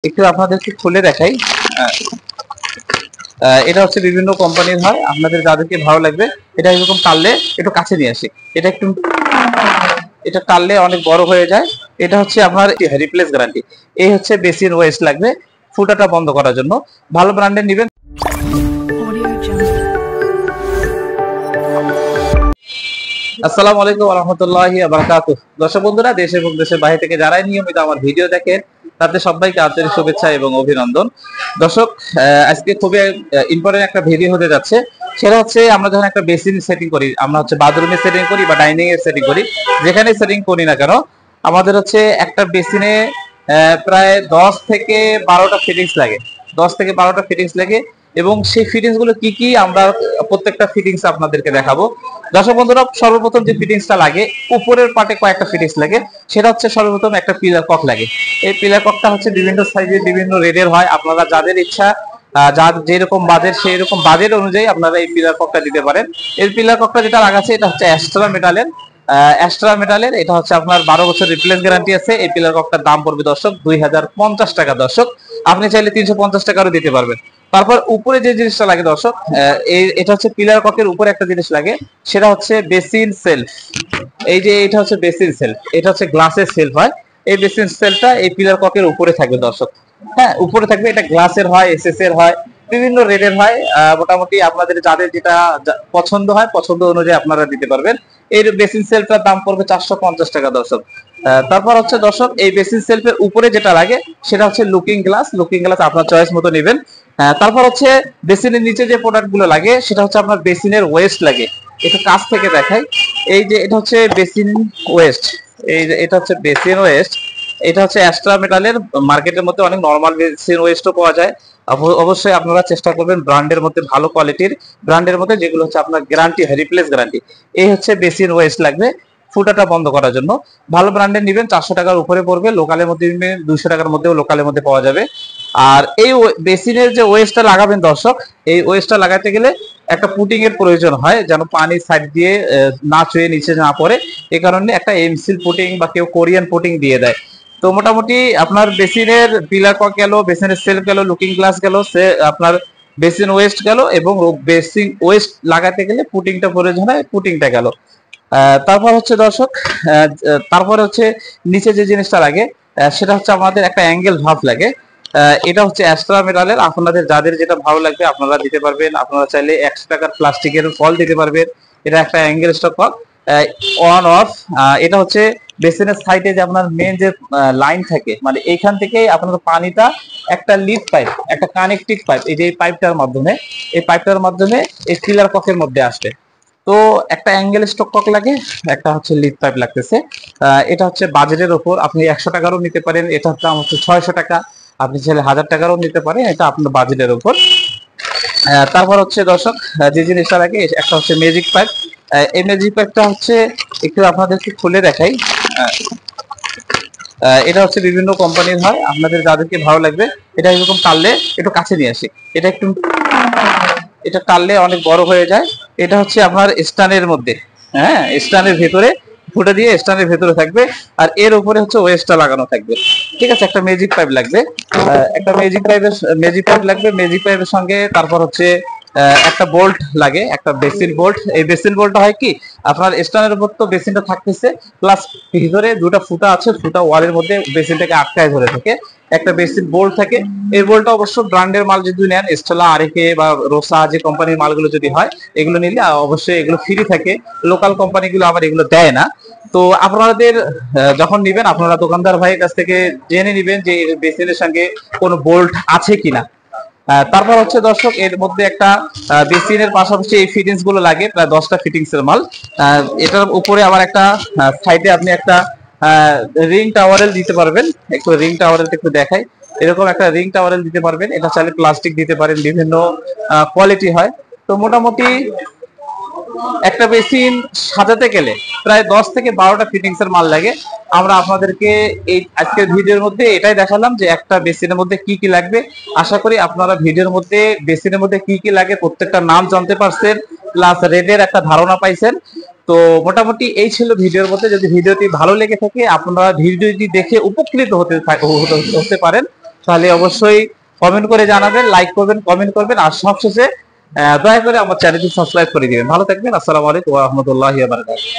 একটু আপনাদেরকে খুলে দেখাই। এটা হচ্ছে বিভিন্ন কোম্পানির হয়, আপনাদের যাদেরকে ভালো লাগবে। এটা এরকম টানলে একটু কাছে নিয়ে আসি, এটা একটু এটা টানলে অনেক বড় হয়ে যায়। এটা হচ্ছে আপনার রিপ্লেস গ্যারান্টি। এই হচ্ছে বেসিন ওয়েস্ট লাগবে ফুটাটা বন্ধ করার জন্য, ভালো ব্র্যান্ডের নেবেন। আসসালামু আলাইকুম ওয়া রাহমাতুল্লাহি ওয়া বারাকাতুহু। দর্শক বন্ধুরা, দেশ এবং দেশের বাইরে থেকে যারাই নিয়মিত আমার ভিডিও দেখেন তাদের সবাইকে আন্তরিক শুভেচ্ছা এবং অভিনন্দন। দর্শক, আজকে খুবই ইম্পর্টেন্ট একটা ভিডিও হতে যাচ্ছে। সেটা হচ্ছে আমরা যখন একটা বেসিন সেটিং করি, আমরা হচ্ছে বাথরুমে সেটিং করি বা ডাইনিং এর সেটিং করি, যেখানে সেটিং করি না কেন, আমাদের হচ্ছে একটা বেসিনে প্রায় 10 থেকে 12টা ফিটিংস লাগে। 10 থেকে 12টা ফিটিংস লাগে এবং সেই ফিটিংস গুলো কি কি আমরা প্রত্যেকটা ফিটিংস আপনাদেরকে দেখাবো। দর্শক বন্ধুরা, সর্বপ্রথম যে ফিটিংসটা লাগে, উপরের পার্টে কয়েকটা ফিটিংস লাগে। সেটা হচ্ছে সর্বপ্রথম একটা পিলার কক লাগে। এই পিলার ককটা হচ্ছে বিভিন্ন সাইজে বিভিন্ন রেডের হয়। আপনারা যাদের ইচ্ছা, যার যেরকম বাজেট সেই রকম বাজেট অনুযায়ী আপনারা এই পিলার ককটা দিতে পারেন। এই পিলার ককটা যেটা লাগাচ্ছে এটা হচ্ছে অ্যাস্ট্রা মেটালের। এটা হচ্ছে আপনার 12 বছর রিপ্লেস গ্যারান্টি আছে। এই পিলার ককটার দাম পড়বে দর্শক 2050 টাকা। দর্শক, আপনি চাইলে 350 টাকারও দিতে পারবেন। তারপর উপরে যে জিনিসটা লাগে দর্শক, এটা হচ্ছে পিলার ককের উপরে একটা জিনিস লাগে, সেটা হচ্ছে বেসিন সেলফ। এই যে এটা হচ্ছে বেসিন সেলফ, এটা হচ্ছে গ্লাসের সেলফ হয়। এই বেসিন সেলফটা এই পিলার ককের উপরে থাকবে দর্শক। হ্যাঁ, উপরে থাকবে। এটা গ্লাসের হয়, এসএস এর হয়, বিভিন্ন রেডের হয়। মোটামুটি আপনাদের যাদের যেটা পছন্দ হয়, পছন্দ অনুযায়ী আপনারা দিতে পারবেন। এই বেসিন সেলফটার দাম পড়বে 450 টাকা দর্শক। তারপর হচ্ছে দর্শক, এই বেসিন সেলফের উপরে যেটা লাগে সেটা হচ্ছে লুকিং গ্লাস। লুকিং গ্লাস আপনার চয়েস মতো নেবেন। তারপর হচ্ছে বেসিনের নিচে যে প্রোডাক্ট গুলো লাগে সেটা হচ্ছে আপনার বেসিনের ওয়েস্ট লাগে। এটা কাছ থেকে দেখাই। এই যে এটা হচ্ছে বেসিন ওয়েস্ট, এই যে এটা হচ্ছে বেসিন ওয়েস্ট। এটা হচ্ছে অ্যাস্ট্রা মেটালের। মার্কেটের মধ্যে অনেক নরমাল বেসিন ওয়েস্টও পাওয়া যায়। অবশ্যই আপনারা চেষ্টা করবেন ব্র্যান্ডের মধ্যে, ভালো কোয়ালিটির ব্র্যান্ডের মধ্যে, যেগুলো হচ্ছে আপনার গ্যারান্টি হয়, রিপ্লেস গ্যারান্টি। এই হচ্ছে বেসিন ওয়েস্ট লাগবে ফুটাটা বন্ধ করার জন্য। ভালো ব্র্যান্ডের নেবেন, 400 টাকার উপরে পড়বে। লোকালের মধ্যে নেবেন 200 টাকার মধ্যেও লোকালের মধ্যে পাওয়া যাবে। আর এই বেসিনের যে ওয়েস্টটা লাগাবেন দর্শক, এই ওয়েস্টটা লাগাতে গেলে একটা পুটিং এর প্রয়োজন হয়, যেন পানি সাইড দিয়ে না চুয়ে নিচে না পড়ে। এই কারণে একটা এমসিল পুটিং বা কেউ কোরিয়ান পুটিং দিয়ে দেয়। তো মোটামুটি আপনার বেসিনের পিলার কক গেল, বেসিনের সেলফ গেল, লুকিং গ্লাস গেল, সে আপনার বেসিন ওয়েস্ট গেল, এবং বেসিন ওয়েস্ট লাগাতে গেলে পুটিংটা প্রয়োজন হয়, পুটিংটা গেল। তারপর হচ্ছে দর্শক, তারপরে হচ্ছে নিচে যে জিনিসটা লাগে সেটা হচ্ছে আমাদের একটা অ্যাঙ্গেল ভাব লাগে। এটা হচ্ছে অ্যাস্ট্রা মেটালের। আপনাদের যাদের যেটা ভালো লাগবে আপনারা দিতে পারবেন। আপনারা চাইলে 100 টাকার প্লাস্টিকের ফল দিতে পারবেন। এটা একটা angle stock call on of. এটা হচ্ছে বেসিনের সাইডে যে আপনার মেন যে লাইন থাকে, মানে এইখান থেকে আপনার পানিটা একটা লিড পাইপ, একটা কানেক্টিভ পাইপ, এই যে এই পাইপটার মাধ্যমে, এই পাইপটার মাধ্যমে এই ফিলার ককের মধ্যে আসবে। তো একটা অ্যাঙ্গেল স্টক কক লাগে, একটা হচ্ছে লিড পাইপ লাগতেছে। এটা হচ্ছে বাজেটের উপর, আপনি 100 টাকারও নিতে পারেন। এটা হচ্ছে 600 টাকা, আপনি চাইলে 1000 টাকারও নিতে পারেন। এটা আপনার বাজেটের উপর। তারপর হচ্ছে দর্শক, যে জিনিসটা লাগে একটা হচ্ছে ম্যাজিক পাইপ। এই ম্যাজিক পাইপটা হচ্ছে একটু আপনাদেরকে খুলে দেখাই। এটা হচ্ছে বিভিন্ন কোম্পানির হয়, আপনাদের যাদেরকে ভালো লাগবে। এটা এরকম টানলে একটু কাছে নিয়ে আসি, এটা একটু এটা টানলে অনেক বড় হয়ে যায়। এটা হচ্ছে আপনার স্টানের মধ্যে, হ্যাঁ, স্টানের ভেতরে ফুটা দিয়ে স্টানের ভেতরে থাকবে, আর এর উপরে হচ্ছে ওয়েস্টটা লাগানো থাকবে। ঠিক আছে, একটা ম্যাজিক পাইপ লাগবে। একটা ম্যাজিক পাইপ লাগবে। ম্যাজিক পাইপের সঙ্গে তারপর হচ্ছে একটা বোল্ট লাগে, একটা বেসিন বোল্ট। এই বেসিন বোল্টটা হয় কি, আপনার স্টানের উপর তো বেসিনটা থাকতেছে, প্লাস ভিতরে দুটো ফুটা আছে, ফুটা ওয়ালের মধ্যে বেসিনটাকে আটকায় ধরে থাকে। একটা বেসিন বোল্ট থাকে। এই বোল্টটা অবশ্য ব্র্যান্ডের মাল যদি নেন, স্টেলা, আরকে বা রোসা, যে কোম্পানির মালগুলো যদি হয়, এগুলো নিলে অবশ্যই এগুলো ফ্রি থাকে। লোকাল কোম্পানিগুলো আবার এগুলো দেয় না। তো আপনাদের যখন নিবেন, আপনারা দোকানদার ভাইয়ের কাছ থেকে জেনে নিবেন যে বেসিনের সঙ্গে কোনো বোল্ট আছে কিনা। তারপর হচ্ছে দর্শক, এর মধ্যে একটা বেসিনের পাশাপাশি এই ফিটিংস গুলো লাগে, প্রায় 10টা ফিটিংস এর মাল। এটার উপরে আবার একটা সাইডে আপনি একটা রিং টাওয়ারেল দিতে পারবেন। একটু রিং টাওয়ারেলটা একটু দেখাই। এরকম একটা রিং টাওয়ারেল দিতে পারবেন। এটা চাইলে প্লাস্টিক দিতে পারেন, বিভিন্ন কোয়ালিটি হয়। তো মোটামুটি একটা বেসিন সাজাতে গেলে প্রায় 10 থেকে 12টা ফিটিংস এর মাল লাগে। আমরা আপনাদেরকে এই আজকের ভিডিওর মধ্যে এটাই দেখালাম যে একটা বেসিনের মধ্যে কি কি লাগবে। আশা করি আপনারা ভিডিওর মধ্যে বেসিনের মধ্যে কি কি লাগে প্রত্যেকটা নাম জানতে পারছেন, প্লাস রেটের একটা ধারণা পাইছেন। তো মোটামুটি এই ছিল ভিডিওর মধ্যে। যদি ভিডিওটি ভালো লেগে থাকে, আপনারা ভিডিওটি দেখে উপকৃত হতে পারেন। তাহলে অবশ্যই কমেন্ট করে জানাবেন, লাইক করবেন, কমেন্ট করবেন, আর সবশেষে দয়া করে আমার চ্যানেলটি সাবস্ক্রাইব করে দিবেন। ভালো থাকবেন। আসসালামু আলাইকুম ওয়া রাহমাতুল্লাহি ওয়া বারাকাতুহু।